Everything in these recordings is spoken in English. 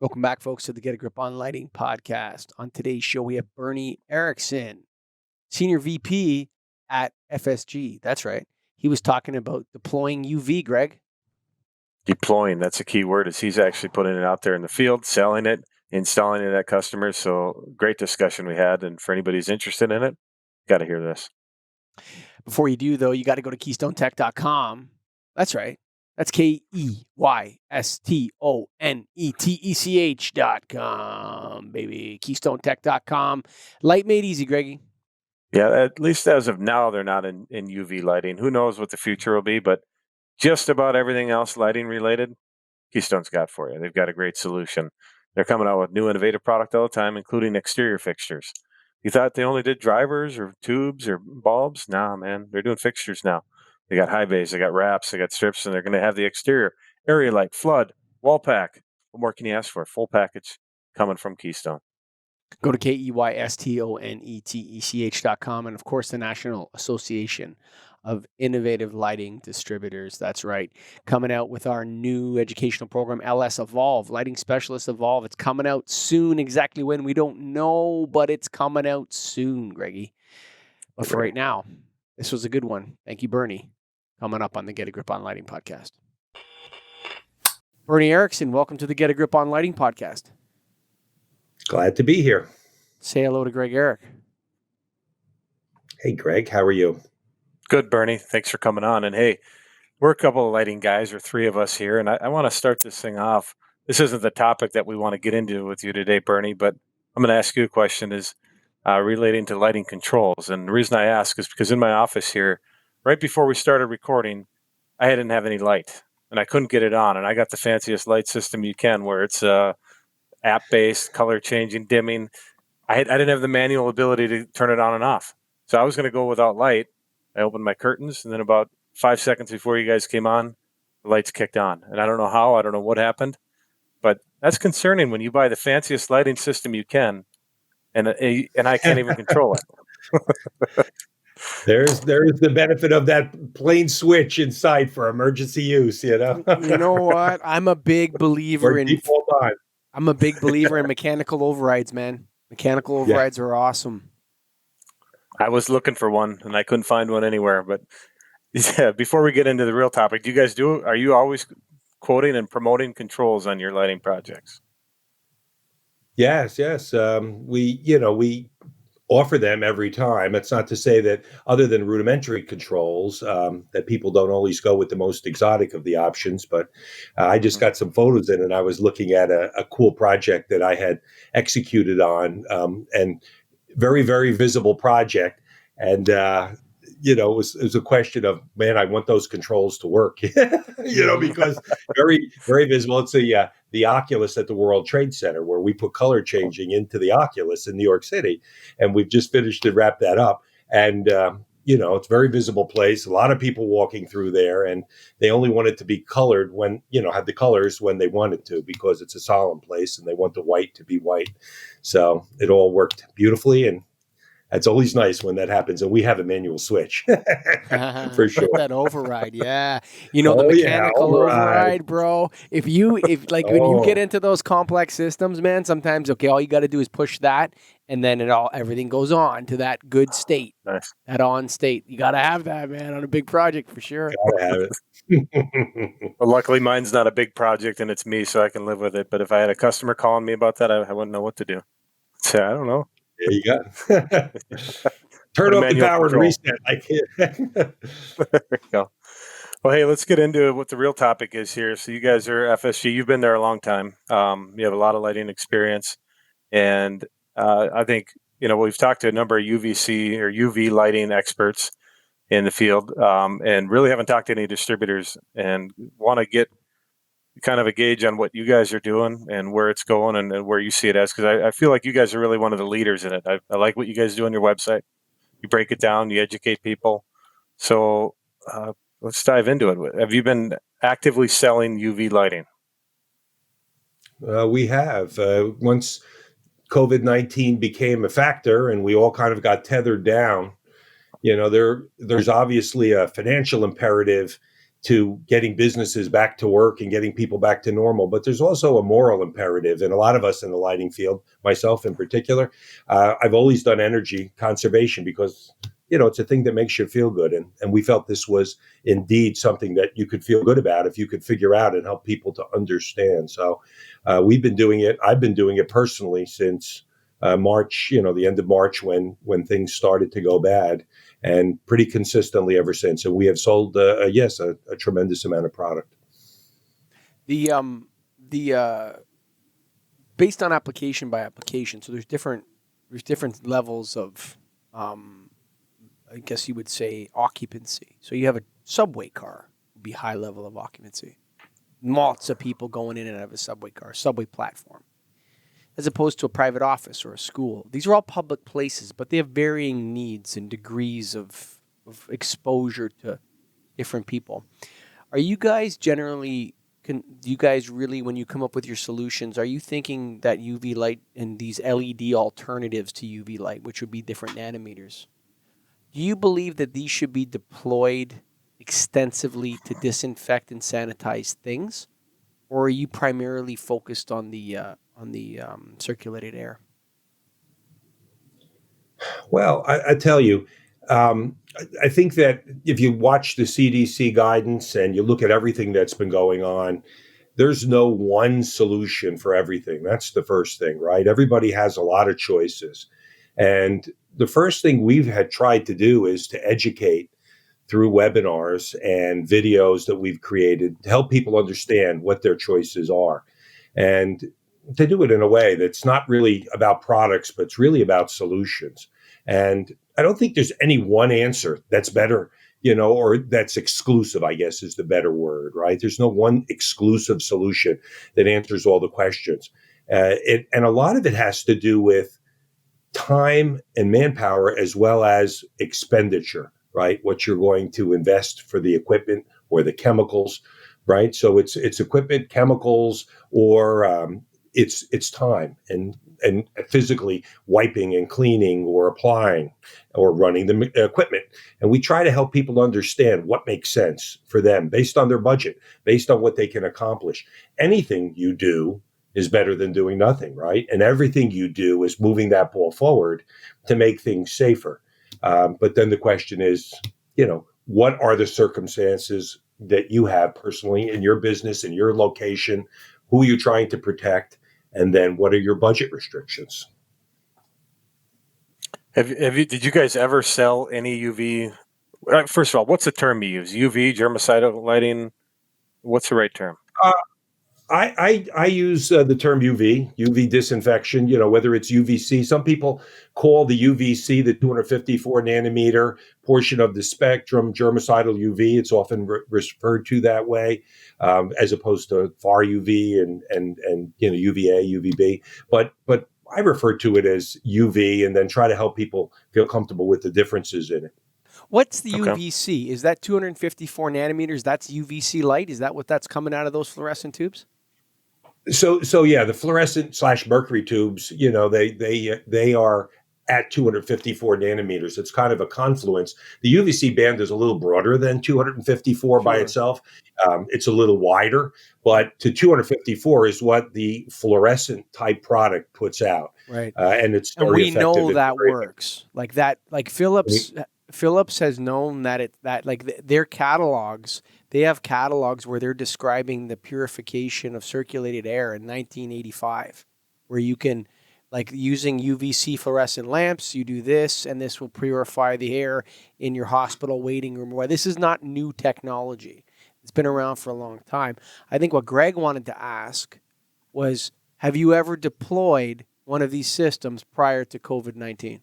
Welcome back, folks, to the Get a Grip on Lighting podcast. On today's show, we have Bernie Erickson, Senior VP at FSG. That's right. He was talking about deploying UV, Greg. Deploying, that's a key word, is he's actually putting it out there in the field, selling it, installing it at customers. So great discussion we had. And for anybody who's interested in it, got to hear this. Before you do, though, you got to go to KEYSTONETech.com. That's right. That's KEYSTONETECH.com, baby. KEYSTONETech.com. Light made easy, Greggy. Yeah, at least as of now, they're not in UV lighting. Who knows what the future will be, but just about everything else lighting related, Keystone's got for you. They've got a great solution. They're coming out with new innovative product all the time, including exterior fixtures. You thought they only did drivers or tubes or bulbs? Nah, man, they're doing fixtures now. They got high bays, they got wraps, they got strips, and they're going to have the exterior, area light, flood, wall pack. What more can you ask for? Full package coming from Keystone. Go to KEYSTONETECH.com and, of course, the National Association of Innovative Lighting Distributors. That's right. Coming out with our new educational program, LS Evolve, Lighting Specialist Evolve. It's coming out soon. Exactly when, we don't know, but it's coming out soon, Greggy. But for right now, this was a good one. Thank you, Bernie. Coming up on the Get a Grip on Lighting podcast. Bernie Erickson, welcome to the Get a Grip on Lighting podcast. Glad to be here. Say hello to Greg Eric. Hey, Greg, how are you? Good, Bernie. Thanks for coming on. And hey, we're a couple of lighting guys, or three of us here, and I want to start this thing off. This isn't the topic that we want to get into with you today, Bernie, but I'm going to ask you a question is relating to lighting controls. And the reason I ask is because in my office here, right before we started recording, I didn't have any light, and I couldn't get it on. And I got the fanciest light system you can, where it's app-based, color changing, dimming. I didn't have the manual ability to turn it on and off. So I was going to go without light. I opened my curtains, and then about 5 seconds before you guys came on, the lights kicked on. And I don't know how, I don't know what happened, but that's concerning when you buy the fanciest lighting system you can, and I can't even control it. There's the benefit of that plain switch inside for emergency use, you know. You know what? I'm a big believer in default on. I'm a big believer in mechanical overrides, man. Mechanical overrides are awesome. I was looking for one, and I couldn't find one anywhere. But yeah, before we get into the real topic, are you always quoting and promoting controls on your lighting projects? Yes. We offer them every time. It's not to say that other than rudimentary controls, that people don't always go with the most exotic of the options. But I just got some photos in, and I was looking at a cool project that I had executed on, and very, very visible project. And, it was a question of, man, I want those controls to work, because very, very visible. It's the Oculus at the World Trade Center, where we put color changing into the Oculus in New York City. And we've just finished to wrap that up. And, it's a very visible place. A lot of people walking through there, and they only want it to be colored when, have the colors when they want it to, because it's a solemn place and they want the white to be white. So it all worked beautifully, and it's always nice when that happens, and we have a manual switch for sure. That override, yeah. The mechanical override, bro. When you get into those complex systems, man, sometimes all you got to do is push that, and then everything goes on to that good state, nice. That on state. You got to have that, man, on a big project for sure. Gotta have it. Well, luckily mine's not a big project, and it's me, so I can live with it. But if I had a customer calling me about that, I wouldn't know what to do. So I don't know. There you go. Turn off the power and reset. I can't. There you go. Well, hey, let's get into what the real topic is here. So you guys are FSG. You've been there a long time. You have a lot of lighting experience. And I think, we've talked to a number of UVC or UV lighting experts in the field, and really haven't talked to any distributors, and want to get kind of a gauge on what you guys are doing and where it's going and where you see it as, because I feel like you guys are really one of the leaders in it. I like what you guys do on your website. You break it down, you educate people. So let's dive into it. Have you been actively selling UV lighting? We have. Once COVID-19 became a factor and we all kind of got tethered down, there's obviously a financial imperative to getting businesses back to work and getting people back to normal. But there's also a moral imperative. And a lot of us in the lighting field, myself in particular, I've always done energy conservation because, it's a thing that makes you feel good. And we felt this was indeed something that you could feel good about if you could figure out and help people to understand. So we've been doing it. I've been doing it personally since March, the end of March when things started to go bad, and pretty consistently ever since. And we have sold, a tremendous amount of product. The based on application by application, so there's different levels of, I guess you would say, occupancy. So you have a subway car, would be high level of occupancy. Lots of people going in and out of a subway car, subway platform, as opposed to a private office or a school. These are all public places, but they have varying needs and degrees of exposure to different people. Are you guys generally, do you guys really, when you come up with your solutions, are you thinking that UV light and these LED alternatives to UV light, which would be different nanometers, do you believe that these should be deployed extensively to disinfect and sanitize things? Or are you primarily focused on the circulated air? Well, I tell you, I think that if you watch the CDC guidance and you look at everything that's been going on, there's no one solution for everything. That's the first thing, right? Everybody has a lot of choices. And the first thing we've had tried to do is to educate through webinars and videos that we've created to help people understand what their choices are. And to do it in a way that's not really about products, but it's really about solutions. And I don't think there's any one answer that's better, or that's exclusive, I guess is the better word, right? There's no one exclusive solution that answers all the questions. And a lot of it has to do with time and manpower as well as expenditure, right? What you're going to invest for the equipment or the chemicals, right? So it's equipment, chemicals, or it's time and physically wiping and cleaning or applying or running the equipment. And we try to help people understand what makes sense for them based on their budget, based on what they can accomplish. Anything you do is better than doing nothing, right? And everything you do is moving that ball forward to make things safer. But then the question is, what are the circumstances that you have personally in your business, in your location? Who are you trying to protect? And then what are your budget restrictions? Did you guys ever sell any UV? First of all, what's the term you use? UV, germicidal lighting? What's the right term? I use the term UV disinfection, whether it's UVC. Some people call the UVC the 254 nanometer portion of the spectrum germicidal UV. It's often referred to that way, as opposed to far UV and UVA, UVB. But I refer to it as UV and then try to help people feel comfortable with the differences in it. What's the UVC? Is that 254 nanometers? That's UVC light? Is that what that's coming out of those fluorescent tubes? So yeah, the fluorescent / mercury tubes, they are at 254 nanometers. It's kind of a confluence. The UVC band is a little broader than 254 by itself. It's a little wider, but to 254 is what the fluorescent type product puts out. Right. And it's and very we effective. know that works like that. Like Philips has known that their catalogs. They have catalogs where they're describing the purification of circulated air in 1985, where you can, like using UVC fluorescent lamps, you do this, and this will purify the air in your hospital waiting room. This is not new technology. It's been around for a long time. I think what Greg wanted to ask was, have you ever deployed one of these systems prior to COVID-19?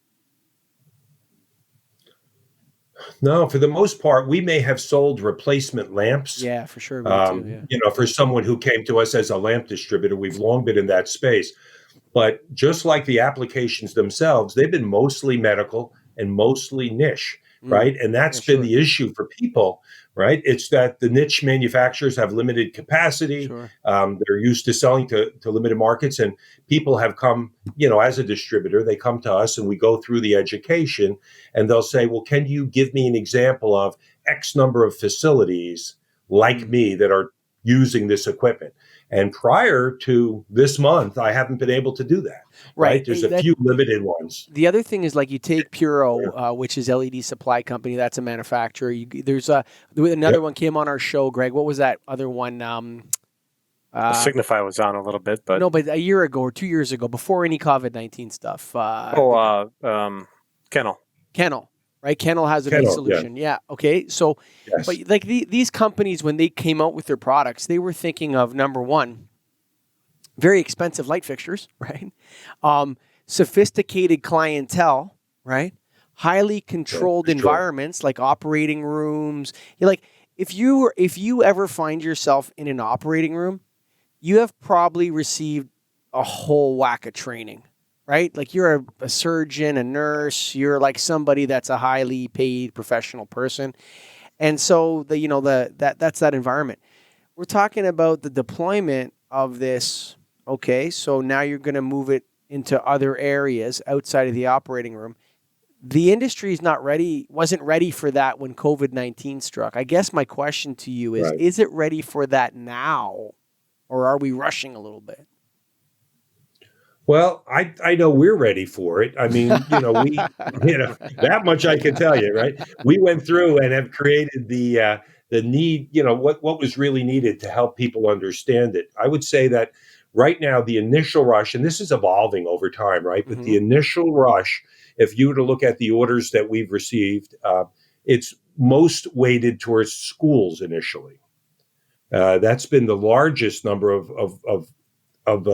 No, for the most part, we may have sold replacement lamps. Yeah, for sure. Me too, For someone who came to us as a lamp distributor, we've long been in that space. But just like the applications themselves, they've been mostly medical and mostly niche, right? And that's been the issue for people, right? It's that the niche manufacturers have limited capacity. Sure. They're used to selling to limited markets, and people have come, as a distributor, they come to us and we go through the education and they'll say, well, can you give me an example of X number of facilities like me that are using this equipment. And prior to this month, I haven't been able to do that. Right? There's a few limited ones. The other thing is, like, you take Puro, which is LED supply company. That's a manufacturer. There's another one came on our show, Greg. What was that other one? Signify was on a little bit, but no, but a year ago or 2 years ago, before any COVID-19 stuff. Kennel, right? Kennel has a big solution. Yeah. Okay. So, but like these companies, when they came out with their products, they were thinking of, number one, very expensive light fixtures, right? Sophisticated clientele, right? Highly controlled environments like operating rooms. Like if you ever find yourself in an operating room, you have probably received a whole whack of training, right? Like you're a surgeon, a nurse, you're like somebody that's a highly paid professional person. And so that's that environment. We're talking about the deployment of this. Okay, so now you're going to move it into other areas outside of the operating room. The industry wasn't ready for that when COVID-19 struck. I guess my question to you is it ready for that now? Or are we rushing a little bit? Well, I know we're ready for it. I mean, that much I can tell you, right? We went through and have created the need, what was really needed to help people understand it. I would say that right now, the initial rush, and this is evolving over time, right? But the initial rush, if you were to look at the orders that we've received, it's most weighted towards schools initially. That's been the largest number of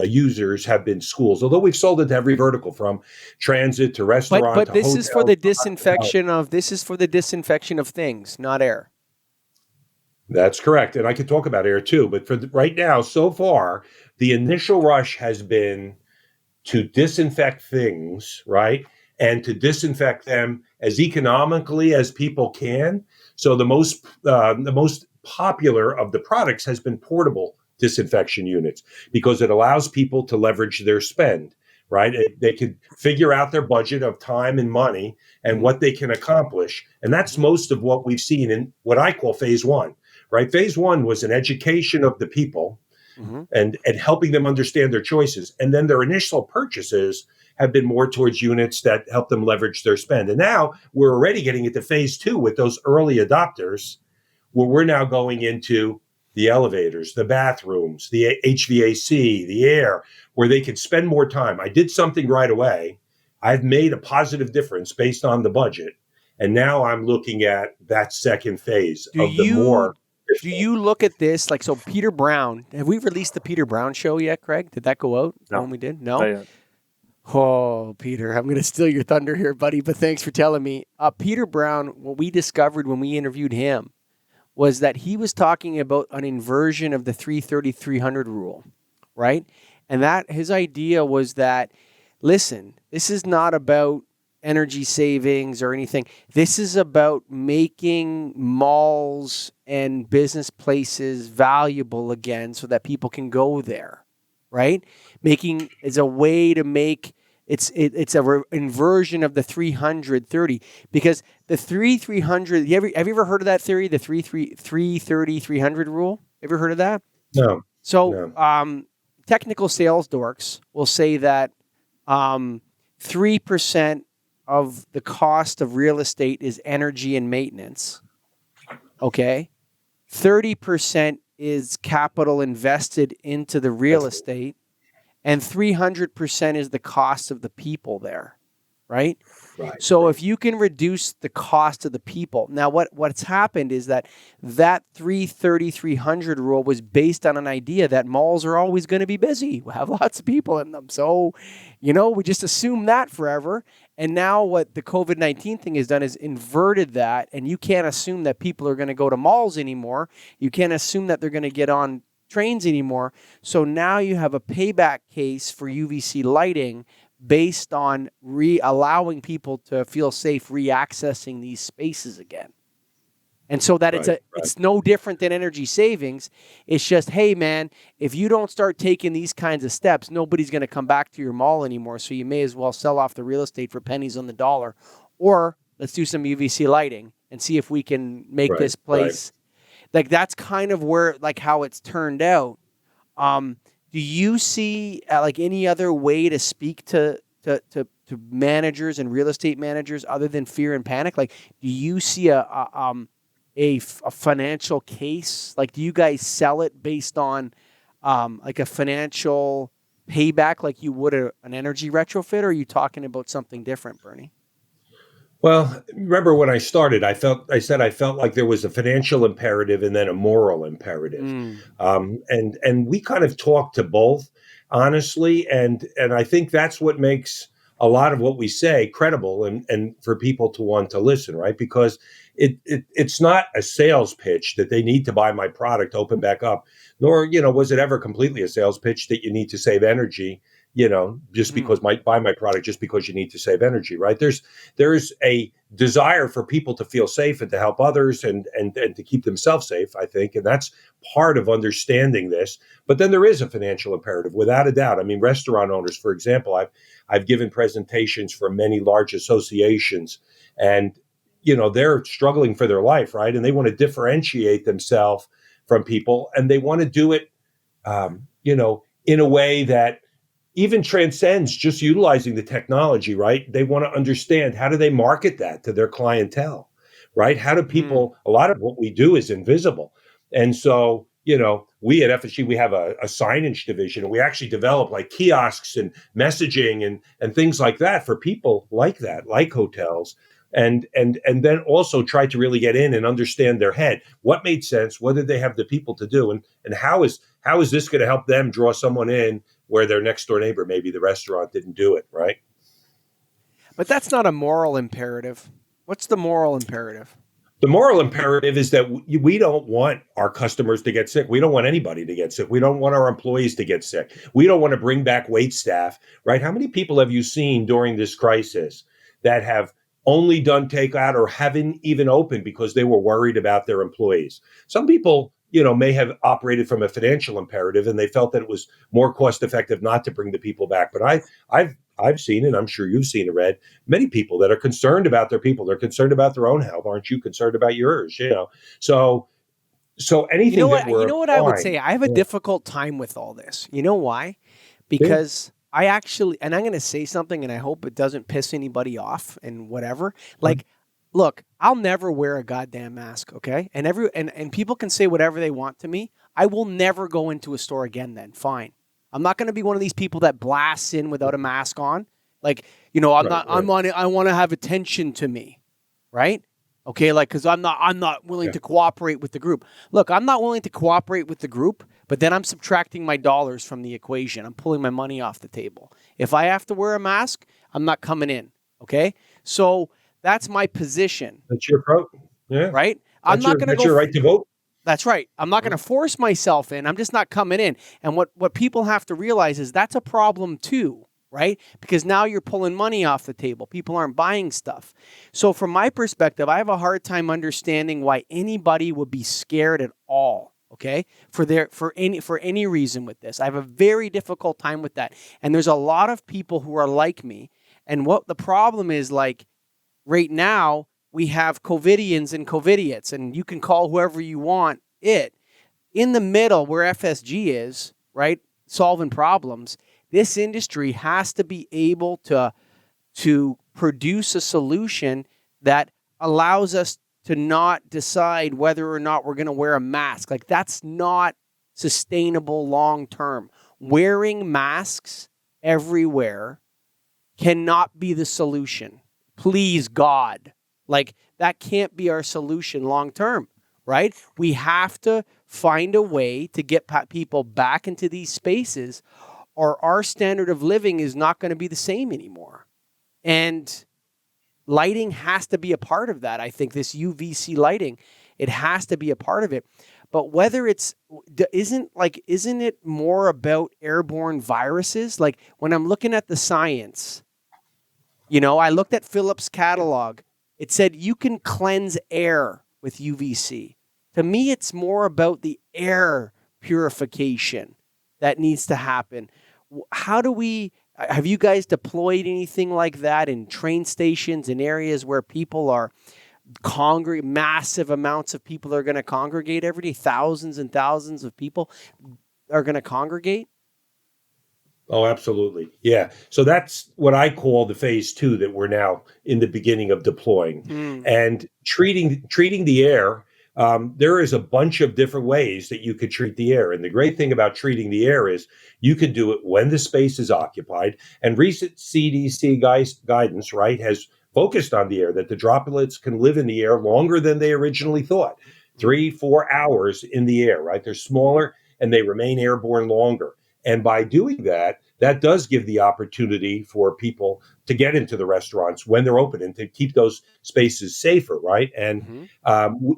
users have been schools, although we've sold it to every vertical from transit to restaurant. But this is for the disinfection of things, not air. That's correct. And I could talk about air too, but for right now, so far, the initial rush has been to disinfect things, right? And to disinfect them as economically as people can. So the most popular of the products has been portable disinfection units because it allows people to leverage their spend, right? They can figure out their budget of time and money and what they can accomplish. And that's most of what we've seen in what I call phase one, right? Phase one was an education of the people and helping them understand their choices. And then their initial purchases have been more towards units that help them leverage their spend. And now we're already getting into phase two with those early adopters, where we're now going into the elevators, the bathrooms, the HVAC, the air, where they can spend more time. I did something right away. I've made a positive difference based on the budget. And now I'm looking at that second phase Do you look at this like, so Peter Brown, have we released the Peter Brown show yet, Craig? Did that go out when we did? No? Oh, Peter, I'm going to steal your thunder here, buddy, but thanks for telling me. Peter Brown, what we discovered when we interviewed him was that he was talking about an inversion of the 330-300 rule, right? And that his idea was that, listen, this is not about energy savings or anything. This is about making malls and business places valuable again so that people can go there, right? Making is a way to make it's a inversion of the 330 because the 300. Have you ever heard of that theory? The 330-300 rule. Ever heard of that? No. So, technical sales dorks will say that 3% of the cost of real estate is energy and maintenance. Okay, 30% is capital invested into the real estate. And 300% is the cost of the people there, right? So if you can reduce the cost of the people. Now, what's happened is that 330-300 rule was based on an idea that malls are always going to be busy. We have lots of people in them. So, we just assume that forever. And now what the COVID-19 thing has done is inverted that. And you can't assume that people are going to go to malls anymore. You can't assume that they're going to get on trains anymore. So now you have a payback case for UVC lighting based on allowing people to feel safe reaccessing these spaces again. And so that it's no different than energy savings. It's just, hey man, if you don't start taking these kinds of steps, nobody's going to come back to your mall anymore. So you may as well sell off the real estate for pennies on the dollar, or let's do some UVC lighting and see if we can make this place. Like that's kind of where like how it's turned out. Do you see like any other way to speak to managers and real estate managers other than fear and panic? Like, do you see a financial case? Like, do you guys sell it based on like a financial payback, like you would an energy retrofit? Or are you talking about something different, Bernie? Well, remember when I started, I said I felt like there was a financial imperative and then a moral imperative, Mm. and we kind of talk to both, honestly, and I think that's what makes a lot of what we say credible and for people to want to listen, right? Because it's not a sales pitch that they need to buy my product to open back up, nor was it ever completely a sales pitch that you need to save energy. Just Mm. because buy my product just because you need to save energy, right? There's a desire for people to feel safe and to help others and to keep themselves safe, I think, and that's part of understanding this. But then there is a financial imperative, without a doubt. I mean, restaurant owners, for example, I've given presentations for many large associations, and they're struggling for their life, right? And they want to differentiate themselves from people, and they want to do it, in a way that even transcends just utilizing the technology, right? They want to understand, how do they market that to their clientele, right? How do Mm. people, a lot of what we do is invisible. And so, we at FSG, we have a signage division, and we actually develop like kiosks and messaging and things like that for people like that, like hotels. And then also try to really get in and understand their head. What made sense? What did they have the people to do? And how is this going to help them draw someone in where their next door neighbor, maybe the restaurant, didn't do it, right? But that's not a moral imperative. What's the moral imperative? The moral imperative is that we don't want our customers to get sick. We don't want anybody to get sick. We don't want our employees to get sick. We don't want to bring back wait staff, right? How many people have you seen during this crisis that have only done takeout or haven't even opened because they were worried about their employees? Some people, may have operated from a financial imperative, and they felt that it was more cost effective not to bring the people back. But I've seen, and I'm sure you've seen and read, many people that are concerned about their people. They're concerned about their own health. Aren't you concerned about yours? So You know anything that what? You we're know what I would say? applying. I have a Yeah. difficult time with all this. You know why? Yeah. Because I actually, and I'm going to say something, and I hope it doesn't piss anybody off and whatever. Like, look, I'll never wear a goddamn mask, okay? And people can say whatever they want to me. I will never go into a store again. Then fine. I'm not going to be one of these people that blasts in without a mask on. Like, I'm Right, not. right. I want to have attention to me, right? Okay, like because I'm not willing Yeah. to cooperate with the group. Look, I'm not willing to cooperate with the group, but then I'm subtracting my dollars from the equation. I'm pulling my money off the table. If I have to wear a mask, I'm not coming in. Okay, so that's my position, That's your approach. Yeah. right? I'm not going to That's go. your right to vote. That's right. I'm not going to force myself in. I'm just not coming in. And what people have to realize is that's a problem too, right? Because now you're pulling money off the table. People aren't buying stuff. So from my perspective, I have a hard time understanding why anybody would be scared at all. Okay, for any reason with this, I have a very difficult time with that. And there's a lot of people who are like me. And what the problem is, like right now, we have COVIDians and COVIDiots, and you can call whoever you want it. In the middle, where FSG is, right, solving problems, this industry has to be able to produce a solution that allows us to not decide whether or not we're going to wear a mask. Like, that's not sustainable long term. Wearing masks everywhere cannot be the solution. Please, God. Like, that can't be our solution long term, right? We have to find a way to get people back into these spaces, or our standard of living is not going to be the same anymore. And lighting has to be a part of that. I think this UVC lighting, it has to be a part of it. But whether isn't it more about airborne viruses? Like, when I'm looking at the science, I looked at Philips' catalog. It said you can cleanse air with UVC. To me, it's more about the air purification that needs to happen. Have you guys deployed anything like that in train stations, in areas where people are congregate, massive amounts of people are going to congregate every day. Thousands and thousands of people are going to congregate. Oh, absolutely. Yeah. So that's what I call the phase 2 that we're now in the beginning of deploying. And treating the air. There is a bunch of different ways that you could treat the air. And the great thing about treating the air is you can do it when the space is occupied. And recent CDC guidance, right, has focused on the air, that the droplets can live in the air longer than they originally thought. 3-4 hours in the air, right? They're smaller and they remain airborne longer. And by doing that, that does give the opportunity for people to get into the restaurants when they're open and to keep those spaces safer, right? And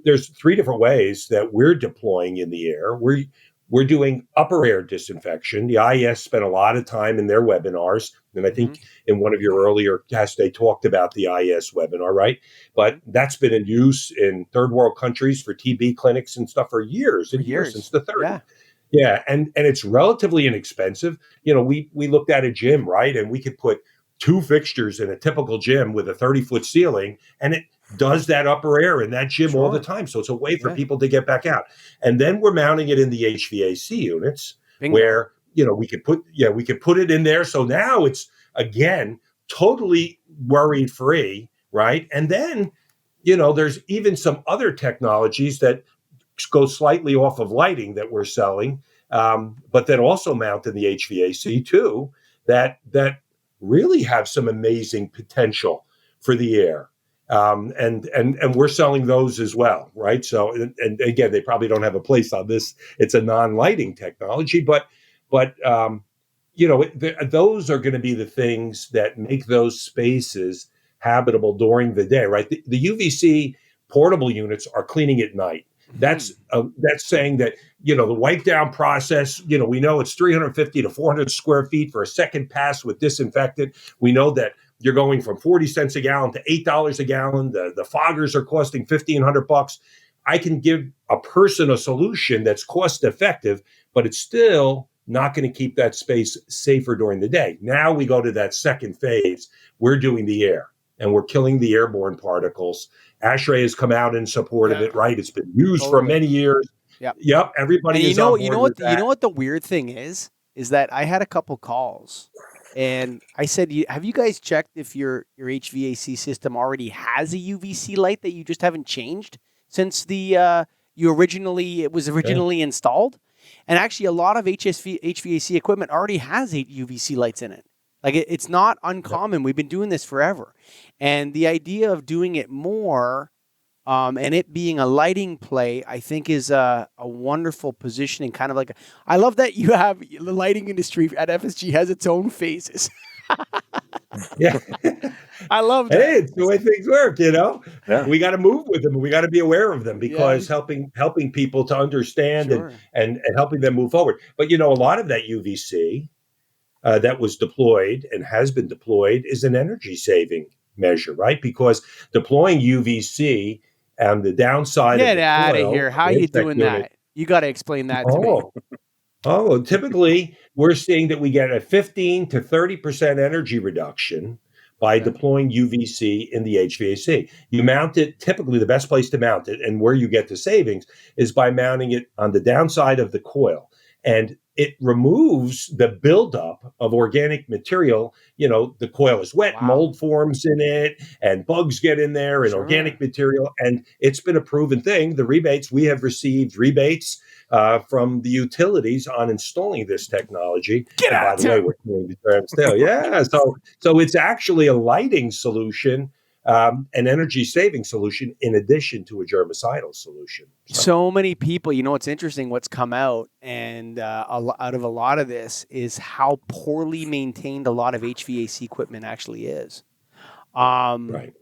there's 3 different ways that we're deploying in the air. We're doing upper air disinfection. The IES spent a lot of time in their webinars, and I think in one of your earlier casts they talked about the IES webinar, right? But that's been in use in third world countries for TB clinics and stuff for years and years since the 30s. Yeah. Yeah, and it's relatively inexpensive. You know, we looked at a gym, right? And we could put 2 fixtures in a typical gym with a 30-foot ceiling, and it does that upper air in that gym all the time. So it's a way for people to get back out. And then we're mounting it in the HVAC units where, you know, we could put it in there. So now it's, again, totally worry free, right? And then, you know, there's even some other technologies that go slightly off of lighting that we're selling, but that also mount in the HVAC too, that really have some amazing potential for the air. And we're selling those as well, right? So, and again, they probably don't have a place on this. It's a non-lighting technology, but you know, those are going to be the things that make those spaces habitable during the day, right? The UVC portable units are cleaning at night. That's saying that, you know, the wipe down process, you know, we know it's 350 to 400 square feet for a second pass with disinfectant. We know that you're going from 40 cents a gallon to $8 a gallon. The foggers are costing $1,500. I can give a person a solution that's cost effective, but it's still not going to keep that space safer during the day. Now we go to that second phase. We're doing the air, and we're killing the airborne particles. ASHRAE has come out in support of it, right? It's been used for many years. Yep. Everybody is on board with that. You know what the weird thing is that I had a couple calls, and I said, have you guys checked if your HVAC system already has a UVC light that you just haven't changed since it was originally installed? And actually, a lot of HVAC equipment already has UVC lights in it. Like it's not uncommon. We've been doing this forever. And the idea of doing it more and it being a lighting play, I think is a wonderful positioning. Kind of like, I love that you have the lighting industry at FSG has its own phases. Yeah. I love that. Hey, it's the way things work, you know? Yeah. We got to move with them. We got to be aware of them because helping people to understand and helping them move forward. But, you know, a lot of that UVC that was deployed and has been deployed is an energy saving measure, right? Because deploying UVC and the downside Get out of here. How are you doing that? You got to explain that to me. Oh, typically we're seeing that we get a 15 to 30% energy reduction by deploying UVC in the HVAC. You mount it, typically the best place to mount it and where you get the savings is by mounting it on the downside of the coil. And it removes the buildup of organic material. You know, the coil is wet, mold forms in it, and bugs get in there, and organic material. And it's been a proven thing. We have received rebates from the utilities on installing this technology. By the way, we're doing the terms still. Yeah. So it's actually a lighting solution, an energy saving solution in addition to a germicidal solution. So many people, you know, it's interesting what's come out and out of a lot of this is how poorly maintained a lot of HVAC equipment actually is. Right.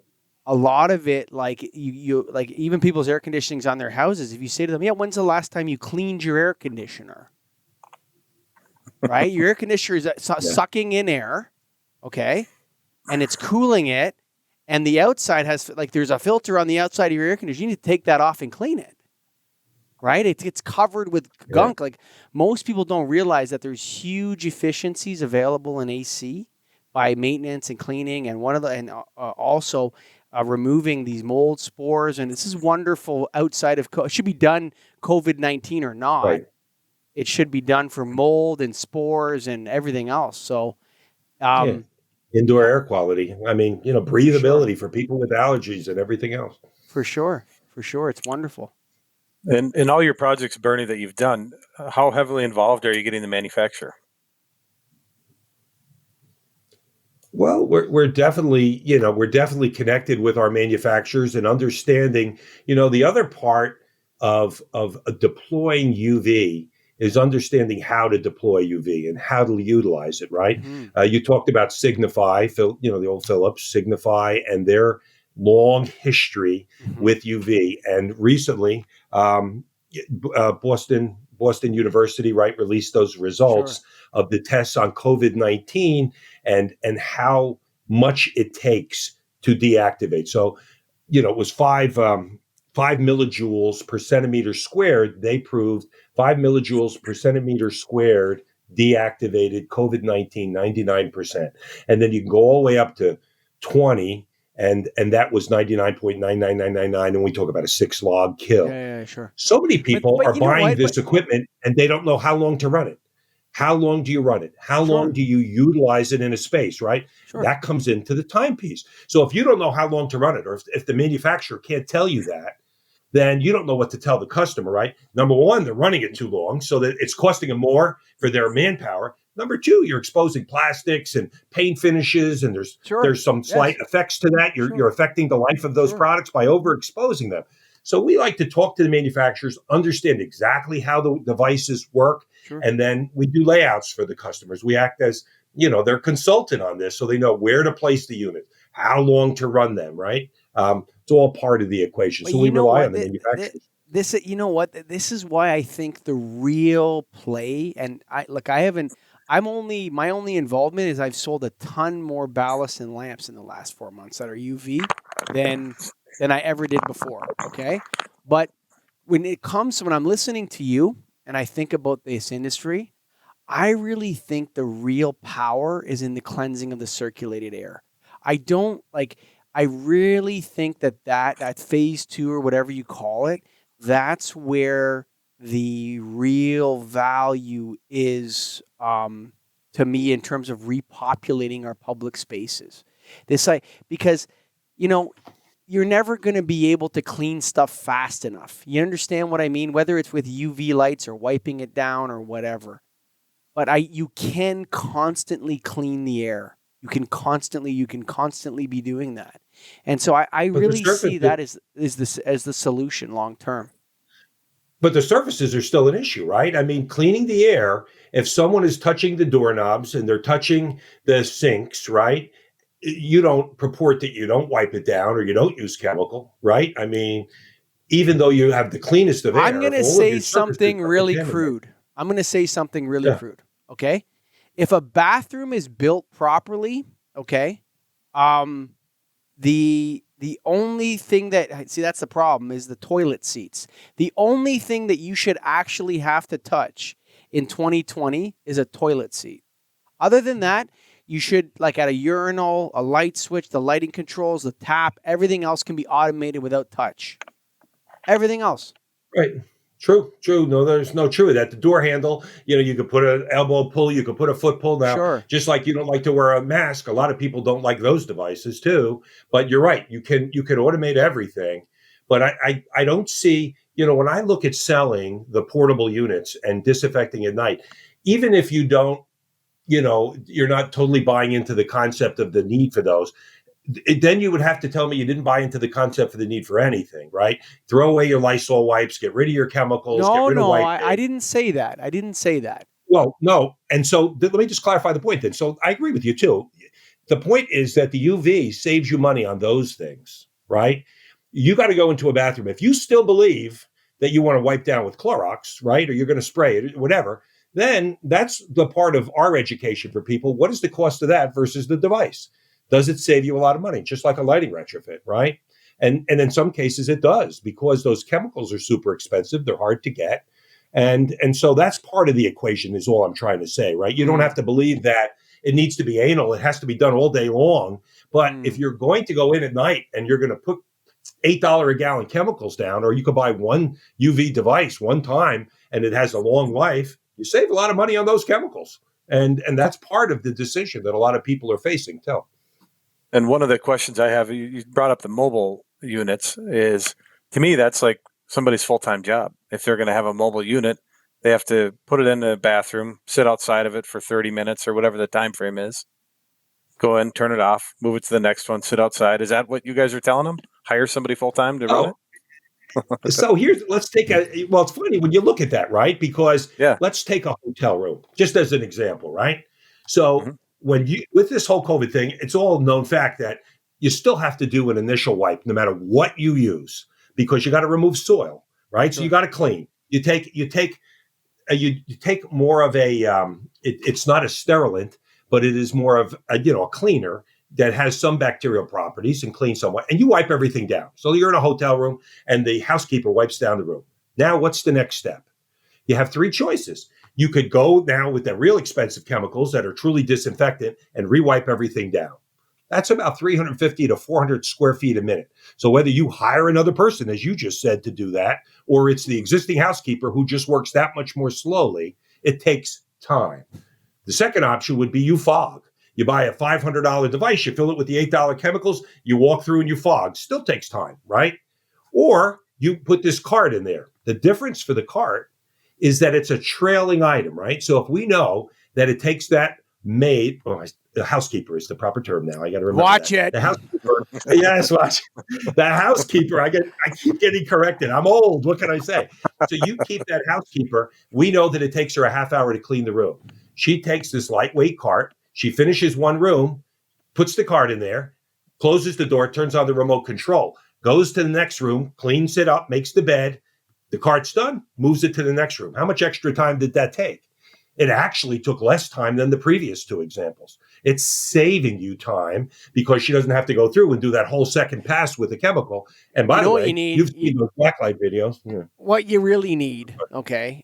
A lot of it, like you like even people's air conditionings on their houses, if you say to them, when's the last time you cleaned your air conditioner? Right? Your air conditioner is sucking in air, okay? And it's cooling it. And the outside has, like, there's a filter on the outside of your air conditioner. You need to take that off and clean it, right? It's covered with gunk. Like, most people don't realize that there's huge efficiencies available in AC by maintenance and cleaning. And also removing these mold spores, and this is wonderful outside of it should be done COVID-19 or not. Right. It should be done for mold and spores and everything else. So, Yeah. Indoor yeah, air quality. I mean, for sure, breathability for people with allergies and everything else. for sure, for sure. It's wonderful. And in all your projects, Bernie, that you've done, how heavily involved are you getting the manufacturer? Well, we're definitely, we're definitely connected with our manufacturers and understanding, the other part of deploying UV is understanding how to deploy UV and how to utilize it, right? Hmm. You talked about Signify, the old Philips, Signify, and their long history Hmm. with UV. And recently, Boston University, right, released those results Sure. of the tests on COVID-19 and how much it takes to deactivate. So, it was 5 millijoules per centimeter squared. They proved 5 millijoules per centimeter squared deactivated COVID-19 99%. And then you can go all the way up to 20, and that was 99.99999, and we talk about a 6 log kill. Yeah, sure. So many people But are you know buying what? this equipment and they don't know how long to run it. How long do you run it? How long Sure, do you utilize it in a space, right? sure. That comes into the timepiece. So if you don't know how long to run it, or if the manufacturer can't tell you that, then you don't know what to tell the customer, right? Number one, they're running it too long, so that it's costing them more for their manpower. Number two, you're exposing plastics and paint finishes, and Sure. there's some slight Yes. effects to that. You're Sure. affecting the life of those Sure. products by overexposing them. So we like to talk to the manufacturers, understand exactly how the devices work, Sure. and then we do layouts for the customers. We act as, their consultant on this, so they know where to place the unit, how long to run them, right? It's all part of the equation. But So you we know rely what? on the manufacturers. This is why I think the real play, and my only involvement is I've sold a ton more ballasts and lamps in the last 4 months that are UV than I ever did before. Okay. But when I'm listening to you and I think about this industry, I really think the real power is in the cleansing of the circulated air. I don't like, I really think that phase 2 or whatever you call it, that's where the real value is, to me, in terms of repopulating our public spaces. Because, you know, you're never going to be able to clean stuff fast enough. You understand what I mean? Whether it's with UV lights or wiping it down or whatever. But you can constantly clean the air. You can constantly be doing that. And so I But the really surface, see that as the solution long term. but the surfaces are still an issue, right? I mean, cleaning the air, if someone is touching the doorknobs and they're touching the sinks, right? You don't purport that you don't wipe it down or you don't use chemical, right? I mean, even though you have the cleanest of I'm air, going if to all of say your surfaces something are really contaminated. crude. I'm going to say something really Yeah. crude. Okay. If a bathroom is built properly, okay, um, the only thing that's the problem is the toilet seats. The only thing that you should actually have to touch in 2020 is a toilet seat. Other than that, you should, like at a urinal, a light switch, the lighting controls, the tap, everything else can be automated without touch. Everything else. Right. True. No, there's no true that. The door handle, you could put an elbow pull, you could put a foot pull. Now, Sure. just like you don't like to wear a mask, a lot of people don't like those devices too. But you're right, you can automate everything. But I don't see, when I look at selling the portable units and disinfecting at night, even if you don't, you're not totally buying into the concept of the need for those, then you would have to tell me you didn't buy into the concept for the need for anything, right? Throw away your Lysol wipes, get rid of your chemicals, get rid of No, I wiping. didn't say that. I didn't say that. Well, no. And so let me just clarify the point then. So I agree with you too. The point is that the UV saves you money on those things, right? You got to go into a bathroom. If you still believe that you want to wipe down with Clorox, right? Or you're going to spray it, whatever, then that's the part of our education for people. What is the cost of that versus the device? Does it save you a lot of money? Just like a lighting retrofit, right? And in some cases it does, because those chemicals are super expensive. They're hard to get. And so that's part of the equation is all I'm trying to say, right? You don't have to believe that it needs to be anal. It has to be done all day long. But if you're going to go in at night and you're going to put $8 a gallon chemicals down, or you could buy one UV device one time and it has a long life, you save a lot of money on those chemicals. And that's part of the decision that a lot of people are facing too. And one of the questions I have, you brought up the mobile units, is to me, that's like somebody's full-time job. If they're going to have a mobile unit, they have to put it in the bathroom, sit outside of it for 30 minutes or whatever the time frame is, go in, turn it off, move it to the next one, sit outside. Is that what you guys are telling them? Hire somebody full-time to run it? So let's take it's funny when you look at that, right? Because let's take a hotel room, just as an example, right? So with this whole COVID thing, it's all known fact that you still have to do an initial wipe, no matter what you use, because you got to remove soil, right? So you got to clean. You take more of a, it's not a sterilant, but it is more of a cleaner that has some bacterial properties and clean somewhat, and you wipe everything down. So you're in a hotel room and the housekeeper wipes down the room. Now, what's the next step? You have three choices. You could go now with the real expensive chemicals that are truly disinfectant and re-wipe everything down. That's about 350 to 400 square feet a minute. So whether you hire another person, as you just said, to do that, or it's the existing housekeeper who just works that much more slowly, it takes time. The second option would be you fog. You buy a $500 device, you fill it with the $8 chemicals, you walk through and you fog. Still takes time, right? Or you put this cart in there. The difference for the cart is that it's a trailing item, right? So if we know that it takes that maid, the housekeeper is the proper term now. I got to remember. Watch it. The housekeeper. Yes, watch. The housekeeper. I keep getting corrected. I'm old. What can I say? So you keep that housekeeper. We know that it takes her a half hour to clean the room. She takes this lightweight cart. She finishes one room, puts the cart in there, closes the door, turns on the remote control, goes to the next room, cleans it up, makes the bed. The cart's done, moves it to the next room. How much extra time did that take? It actually took less time than the previous two examples. It's saving you time because she doesn't have to go through and do that whole second pass with the chemical. And by the way, you've seen those blacklight videos. Yeah. What you really need,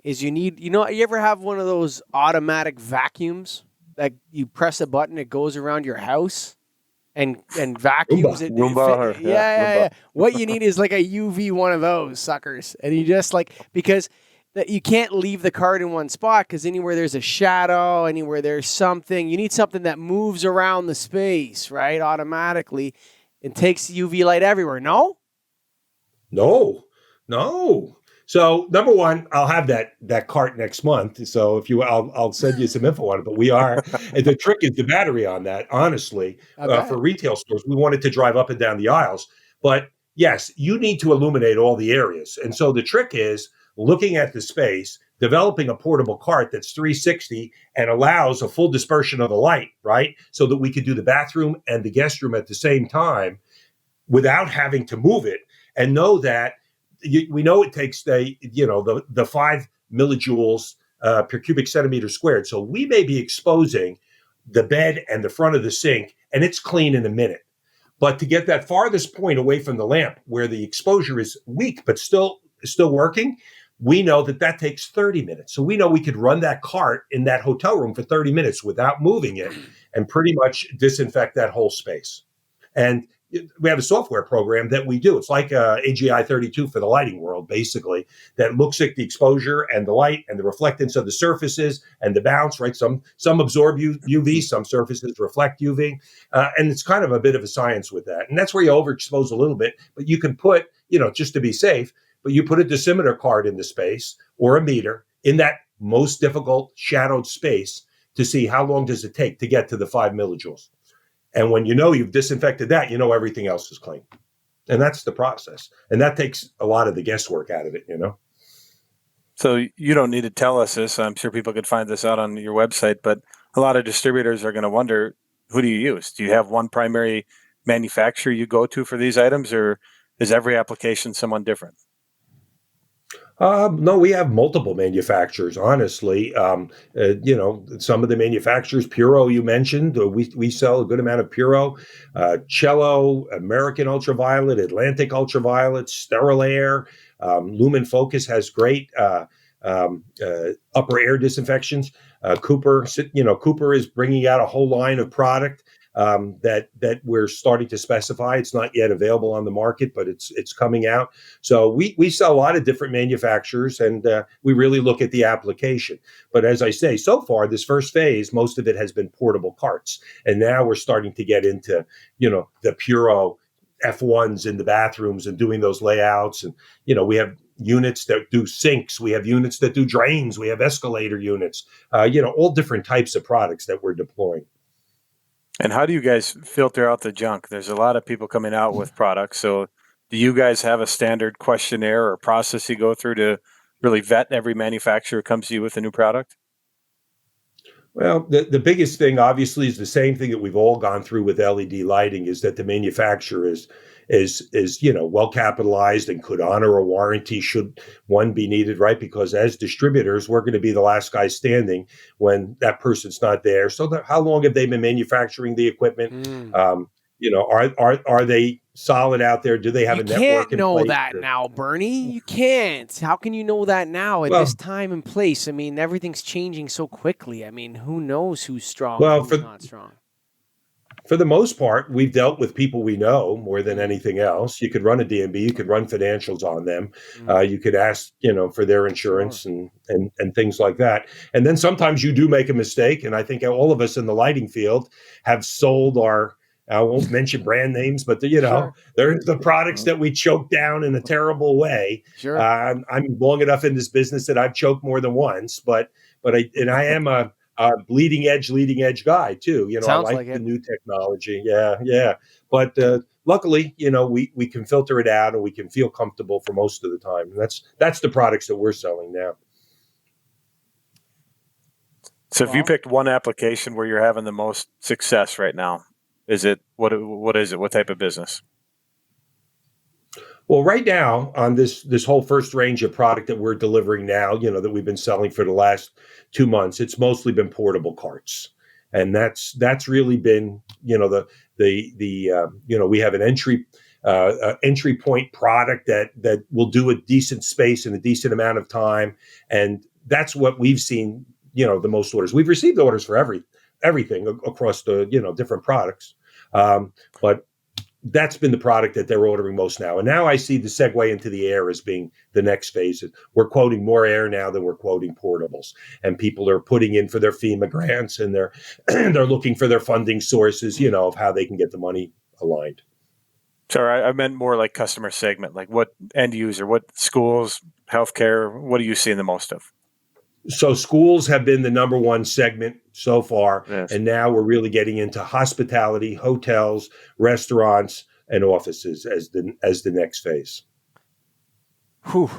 is you ever have one of those automatic vacuums that you press a button, it goes around your house and vacuums it? Roomba. Yeah. What you need is like a UV one of those suckers. And you just because that you can't leave the cart in one spot, because anywhere there's a shadow, anywhere there's something, you need something that moves around the space, right? Automatically and takes UV light everywhere. No. So number one, I'll have that cart next month. So if I'll send you some info on it. But and the trick is the battery on that. Honestly, for retail stores, we wanted to drive up and down the aisles. But yes, you need to illuminate all the areas. And so the trick is looking at the space, developing a portable cart that's 360 and allows a full dispersion of the light, right? So that we could do the bathroom and the guest room at the same time without having to move it, and know that we know it takes the 5 millijoules per cubic centimeter squared. So we may be exposing the bed and the front of the sink, and it's clean in a minute. But to get that farthest point away from the lamp where the exposure is weak but still working, we know that takes 30 minutes. So we know we could run that cart in that hotel room for 30 minutes without moving it and pretty much disinfect that whole space. And we have a software program that we do. It's like AGI 32 for the lighting world, basically, that looks at the exposure and the light and the reflectance of the surfaces and the bounce, right? Some absorb UV, some surfaces reflect UV. And it's kind of a bit of a science with that. And that's where you overexpose a little bit, but you can put, just to be safe, but you put a dosimeter card in the space or a meter in that most difficult shadowed space to see how long does it take to get to the 5 millijoules. And when you've disinfected that, everything else is clean. And that's the process. And that takes a lot of the guesswork out of it, So you don't need to tell us this. I'm sure people could find this out on your website, but a lot of distributors are going to wonder, who do you use? Do you have one primary manufacturer you go to for these items, or is every application someone different? No, we have multiple manufacturers, honestly. Some of the manufacturers, Puro, you mentioned, we sell a good amount of Puro, Cello, American Ultraviolet, Atlantic Ultraviolet, Sterile Air, Lumen Focus has great upper air disinfections. Cooper is bringing out a whole line of product that we're starting to specify. It's not yet available on the market, but it's coming out. So we sell a lot of different manufacturers, and we really look at the application. But as I say, so far this first phase, most of it has been portable carts, and now we're starting to get into the Puro F1s in the bathrooms and doing those layouts. And we have units that do sinks, we have units that do drains, we have escalator units, all different types of products that we're deploying. And how do you guys filter out the junk? There's a lot of people coming out with products. So do you guys have a standard questionnaire or process you go through to really vet every manufacturer who comes to you with a new product? Well, the biggest thing, obviously, is the same thing that we've all gone through with LED lighting, is that the manufacturer is well capitalized and could honor a warranty should one be needed, right? Because as distributors, we're going to be the last guy standing when that person's not there. So how long have they been manufacturing the equipment? Are they solid out there? Do they have a network in place? You can't know that now, Bernie. You can't. How can you know that now at this time and place? I mean, everything's changing so quickly. I mean, who knows who's strong and who's not strong? For the most part, we've dealt with people we know more than anything else. You could run a DMB, you could run financials on them. You could ask, for their insurance and things like that. And then sometimes you do make a mistake. And I think all of us in the lighting field have sold I won't mention brand names, but they're the products that we choke down in a terrible way. Sure. I'm long enough in this business that I've choked more than once, but I am a leading edge guy too. I like the new technology. Yeah. But luckily, we can filter it out and we can feel comfortable for most of the time. And that's the products that we're selling now. So if you picked one application where you're having the most success right now, is it what is it? What type of business? Well, right now on this whole first range of product that we're delivering now, that we've been selling for the last 2 months, it's mostly been portable carts, and that's really been we have an entry point product that will do a decent space in a decent amount of time, and that's what we've seen. The most orders we've received orders for everything across the different products, but that's been the product that they're ordering most now. And now I see the segue into the air as being the next phase. We're quoting more air now than we're quoting portables. And people are putting in for their FEMA grants, and they're looking for their funding sources, of how they can get the money aligned. Sorry, I meant more like customer segment, like what end user, what schools, healthcare, what are you seeing the most of? So schools have been the number one segment so far, yes. And now we're really getting into hospitality, hotels, restaurants, and offices as the next phase. Whew.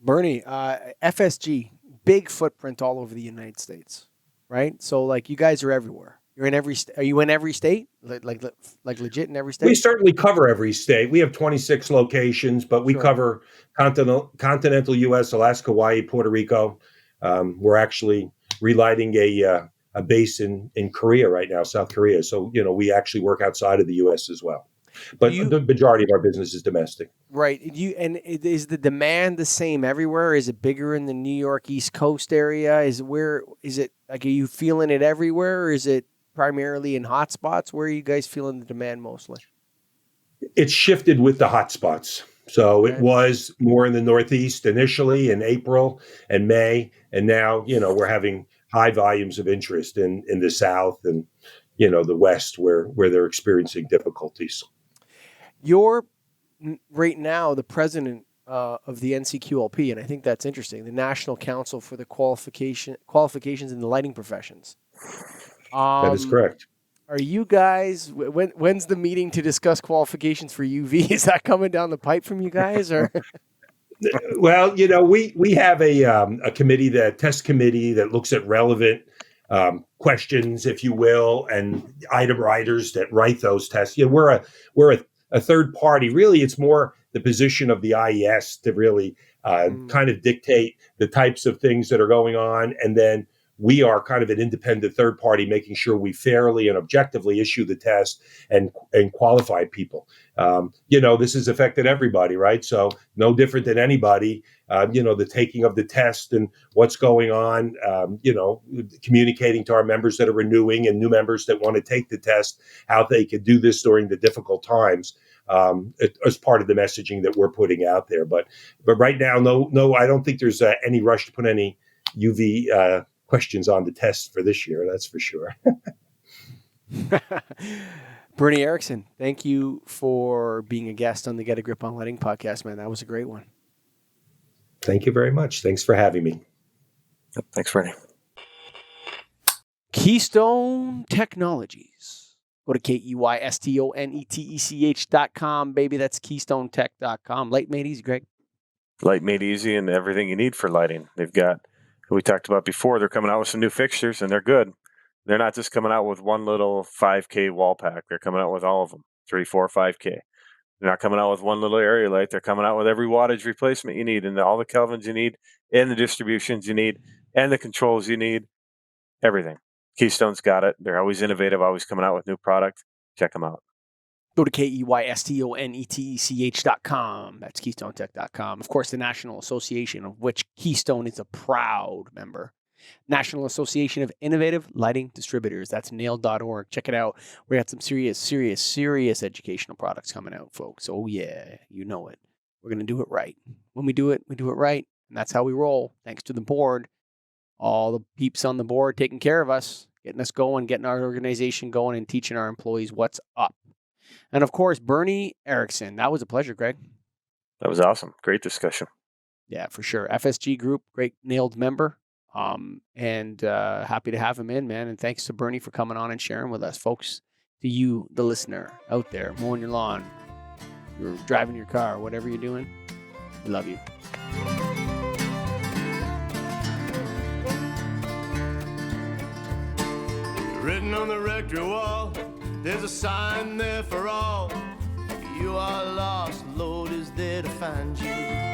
Bernie, FSG, big footprint all over the United States, right? So like you guys are everywhere. You're in every. Are you in every state? Like legit in every state? We certainly cover every state. We have 26 locations, but we cover continental U.S., Alaska, Hawaii, Puerto Rico. We're actually relighting a base in Korea right now, South Korea. So, we actually work outside of the U.S. as well. But the majority of our business is domestic. Right. Is the demand the same everywhere? Is it bigger in the New York East Coast area? Are you feeling it everywhere, or is it primarily in hot spots? Where are you guys feeling the demand mostly? It's shifted with the hot spots. So It was more in the Northeast initially in April and May. And now, we're having high volumes of interest in the South and, the West where they're experiencing difficulties. You're right now the president of the NCQLP, and I think that's interesting, the National Council for the Qualifications in the Lighting Professions. That is correct. Are you guys, when's the meeting to discuss qualifications for UV? Is that coming down the pipe from you guys, or? Well, we have a committee, test committee that looks at relevant questions, if you will, and item writers that write those tests. We're a third party. Really, it's more the position of the IES to really kind of dictate the types of things that are going on, and then we are kind of an independent third party, making sure we fairly and objectively issue the test and qualify people. This has affected everybody, right? So no different than anybody. The taking of the test and what's going on, communicating to our members that are renewing and new members that want to take the test, how they could do this during the difficult times, as part of the messaging that we're putting out there. But right now, no, I don't think there's any rush to put any UV questions on the test for this year. That's for sure. Bernie Erickson, thank you for being a guest on the Get a Grip on Lighting podcast, man. That was a great one. Thank you very much. Thanks for having me. Thanks, Bernie. Keystone Technologies. Go to KEYSTONETECH.com, baby. That's KeystoneTech.com. Light made easy, Greg. Light made easy and everything you need for lighting. They've got, we talked about before, they're coming out with some new fixtures and they're good. They're not just coming out with one little 5K wall pack. They're coming out with all of them, 3, 4, 5K. They're not coming out with one little area light. They're coming out with every wattage replacement you need and all the kelvins you need and the distributions you need and the controls you need, everything. Keystone's got it. They're always innovative, always coming out with new product. Check them out. Go to KEYSTONETECH.com. That's KeystoneTech.com. Of course, the National Association, of which Keystone is a proud member. National Association of Innovative Lighting Distributors. That's nailed.org. Check it out. We got some serious educational products coming out, folks. Oh, yeah, you know it. We're going to do it right. When we do it right. And that's how we roll. Thanks to the board. All the peeps on the board taking care of us, getting us going, getting our organization going, and teaching our employees what's up. And of course, Bernie Erickson. That was a pleasure, Greg. That was awesome. Great discussion. Yeah, for sure. FSG Group, great nailed member. And happy to have him in, man. And thanks to Bernie for coming on and sharing with us, folks. To you, the listener out there, mowing your lawn, you're driving your car, whatever you're doing, we love you. Written on the rectory wall, there's a sign there for all. You are lost, Lord is there to find you.